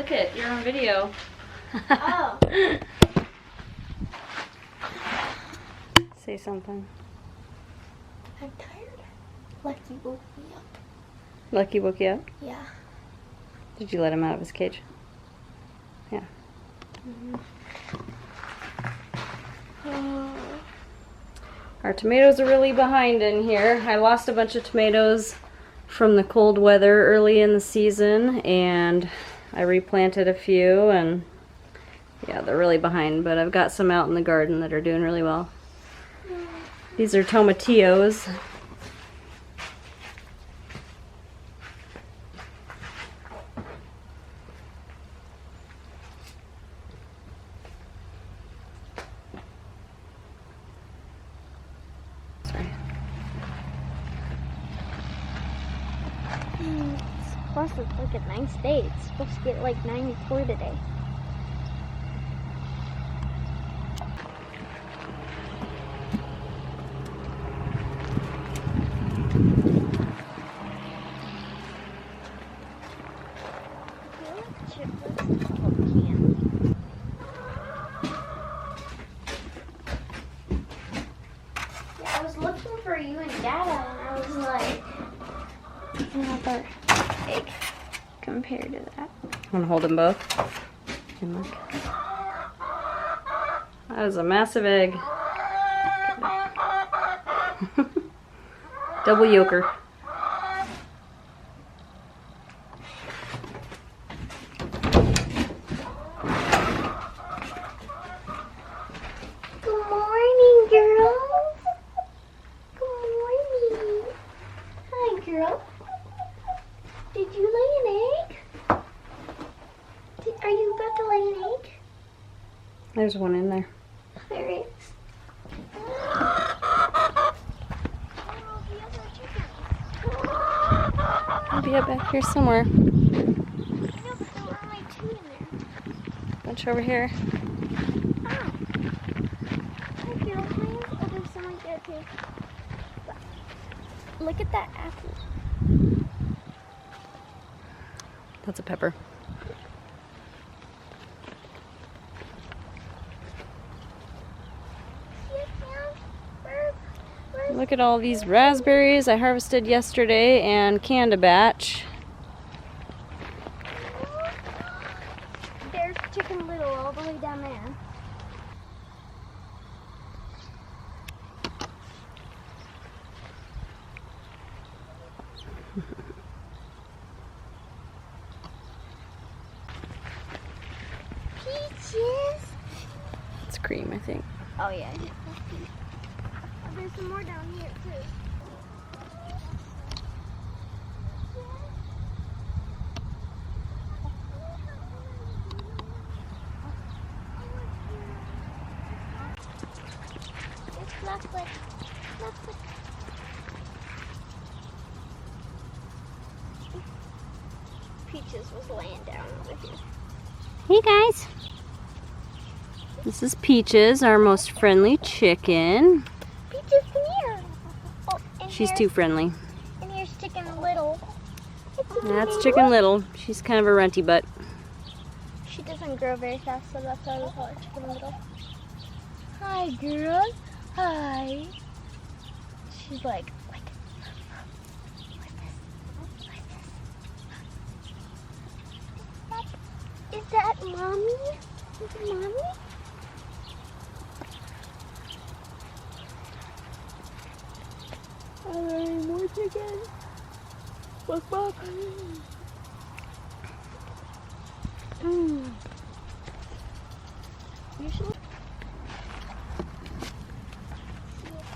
Look it, you're on video. Oh. Say something. I'm tired. Lucky woke me up. Lucky woke you up? Yeah. Did you let him out of his cage? Yeah. Our tomatoes are really behind in here. I lost a bunch of tomatoes from the cold weather early in the season, and I replanted a few, and yeah, they're really behind, but I've got some out in the garden that are doing really well. These are tomatillos. Plus, it's like a nice day. It's supposed to get like 94 today. I was looking for you and Dada, and I was like, another egg compared to that. I'm gonna hold them both. And look. That was a massive egg. Double yolker. Good morning, girls. Good morning. Hi, girl. Did you lay an egg? Are you about to lay an egg? There's one in there. There is. Maybe up back here somewhere. No, but there were only 2 in there. Bunch over here. Oh. Hi, girl. Oh, there's some like that too. Look at that apple. That's a pepper. Look at all these raspberries I harvested yesterday and canned a batch. There's Chicken Little all the way down there. Peaches! It's cream, I think. Oh yeah. Oh, there's some more down here too. It's Blackfoot. Blackfoot. Peaches was laying down over here. Hey guys! This is Peaches, our most friendly chicken. Peaches, come here. Oh, and She's here's- too friendly. And here's Chicken Little. That's Chicken Little. She's kind of a runty butt. She doesn't grow very fast, so that's why we call her Chicken Little. Hi, girl. Hi. She's like this. Is that mommy? Is it mommy? Are there any more chickens? Look, look. Usually.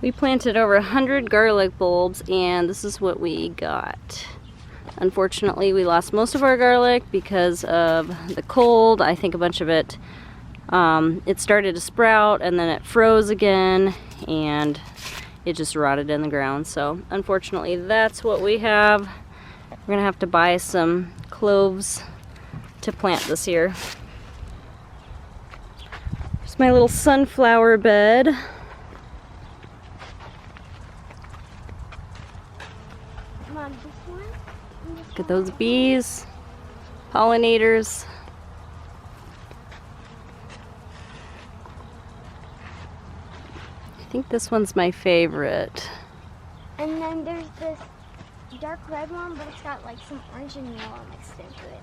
We planted over 100 garlic bulbs, and this is what we got. Unfortunately, we lost most of our garlic because of the cold. I think a bunch of it, it started to sprout and then it froze again and it just rotted in the ground. So unfortunately, that's what we have. We're gonna have to buy some cloves to plant this year. Here's my little sunflower bed. Mom, this one? Look at those bees, pollinators. think this one's my favorite. And then there's this dark red one, but it's got like some orange and yellow mixed into it.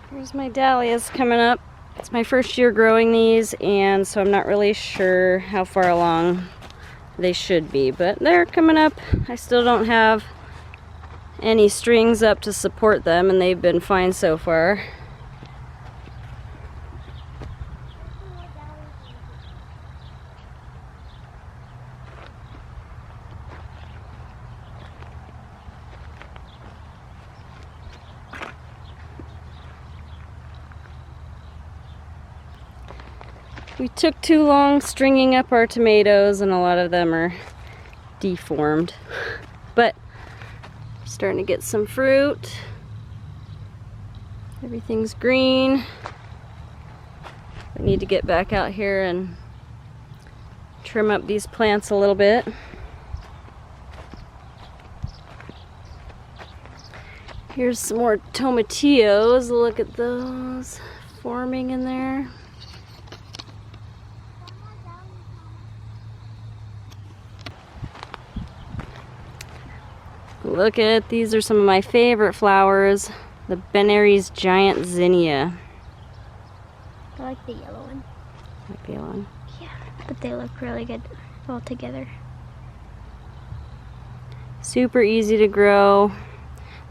Here's my dahlias coming up. It's my first year growing these, and so I'm not really sure how far along they should be, but they're coming up. I still don't have any strings up to support them, and they've been fine so far. We took too long stringing up our tomatoes, and a lot of them are deformed. But we're starting to get some fruit. Everything's green. We need to get back out here and trim up these plants a little bit. Here's some more tomatillos. Look at those forming in there. Look at, these are some of my favorite flowers. The Benary's giant zinnia. I like the yellow one. Like the yellow one. Yeah, but they look really good all together. Super easy to grow.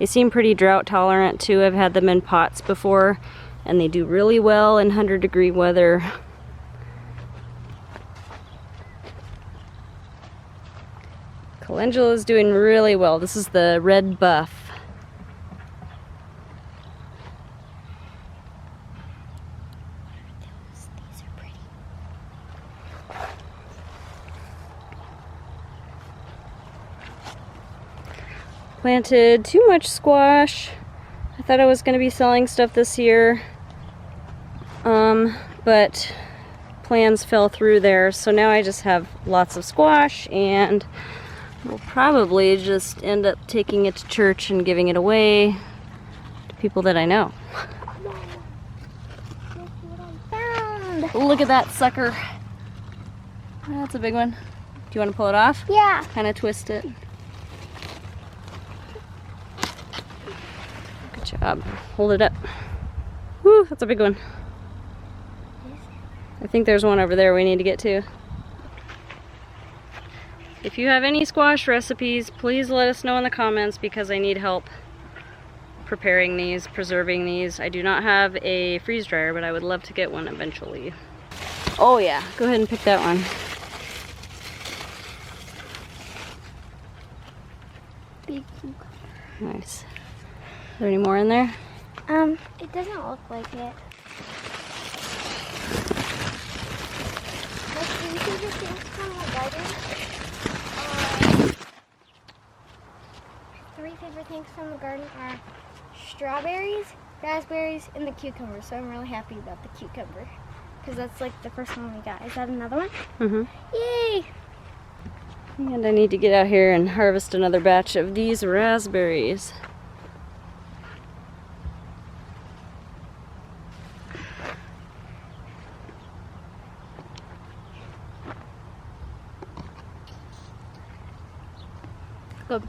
They seem pretty drought tolerant too. I've had them in pots before, and they do really well in 100-degree weather. Calendula is doing really well. This is the red buff. These are pretty. Planted too much squash. I thought I was going to be selling stuff this year, but plans fell through there. So now I just have lots of squash, and we'll probably just end up taking it to church and giving it away to people that I know. Look what I found. Look at that sucker. That's a big one. Do you want to pull it off? Yeah. Kind of twist it. Good job. Hold it up. Whew, that's a big one. I think there's one over there we need to get to. If you have any squash recipes, please let us know in the comments, because I need help preparing these, preserving these. I do not have a freeze dryer, but I would love to get one eventually. Oh yeah, go ahead and pick that one. Big. Nice. Are there any more in there? It doesn't look like it. My three favorite things from the garden. Three favorite things from the garden are strawberries, raspberries, and the cucumber. So I'm really happy about the cucumber, because that's like the first one we got. Is that another one? Mm-hmm. Yay! And I need to get out here and harvest another batch of these raspberries. Good.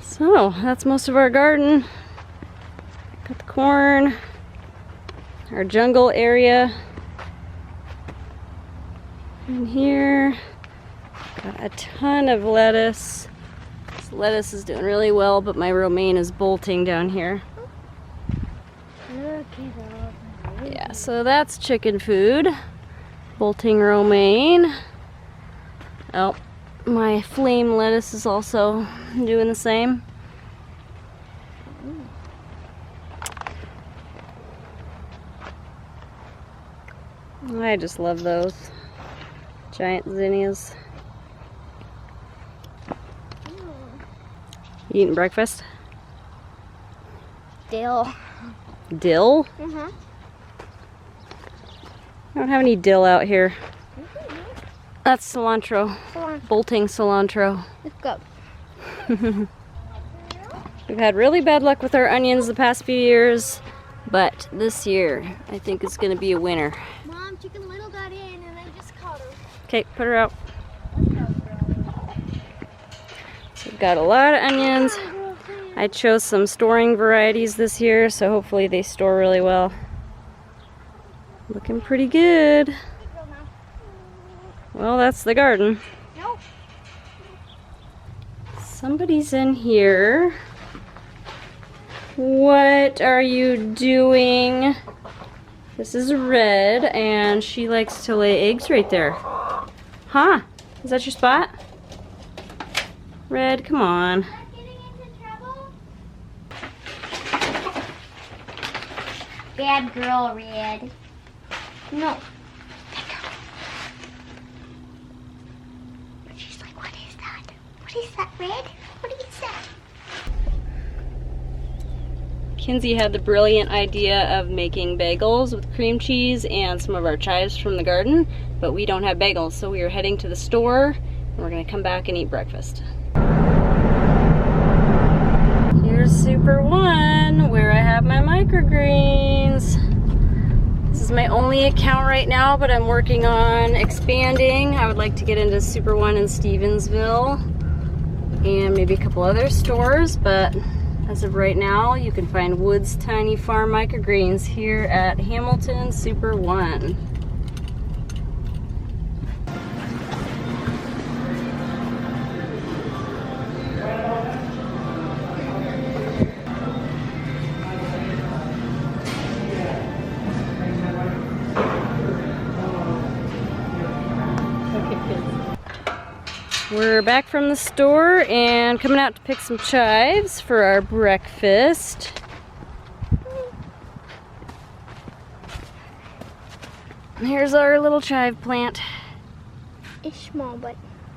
So that's most of our garden. Got the corn, our jungle area in here. Got a ton of lettuce. This lettuce is doing really well, but my romaine is bolting down here. Look at all. Yeah, so that's chicken food. Bolting romaine. Oh, my flame lettuce is also doing the same. I just love those giant zinnias. You eating breakfast? Dill. Dill? Mm-hmm. I don't have any dill out here. That's cilantro. Cilantro. Bolting cilantro. Let's go. We've had really bad luck with our onions the past few years, but this year I think it's going to be a winner. Mom, Chicken Little got in and I just caught her. Okay, put her out. So we've got a lot of onions. I chose some storing varieties this year, so hopefully they store really well. Looking pretty good. Well, that's the garden. Nope. Somebody's in here. What are you doing? This is Red, and she likes to lay eggs right there. Huh? Is that your spot? Red, come on. Bad girl, Red. No. She's like, what is that? What is that, Red? What is that? Kinsey had the brilliant idea of making bagels with cream cheese and some of our chives from the garden, but we don't have bagels, so we are heading to the store and we're gonna come back and eat breakfast. Here's Super One, where I have my microgreens. This is my only account right now, but I'm working on expanding. I would like to get into Super One in Stevensville and maybe a couple other stores, but as of right now, you can find Woods Tiny Farm microgreens here at Hamilton Super One. We're back from the store and coming out to pick some chives for our breakfast. Here's our little chive plant. It's small, but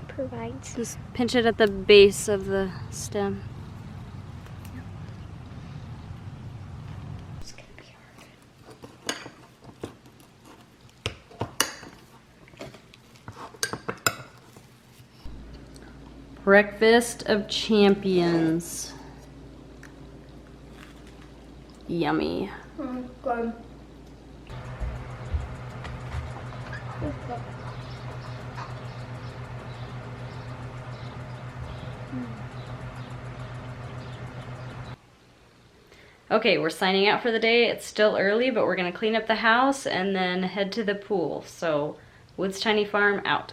provides. Just pinch it at the base of the stem. It's gonna be hard. Breakfast of champions. Yummy. Good. Okay, we're signing out for the day. It's still early, but we're gonna clean up the house and then head to the pool. So, Woods Tiny Farm out.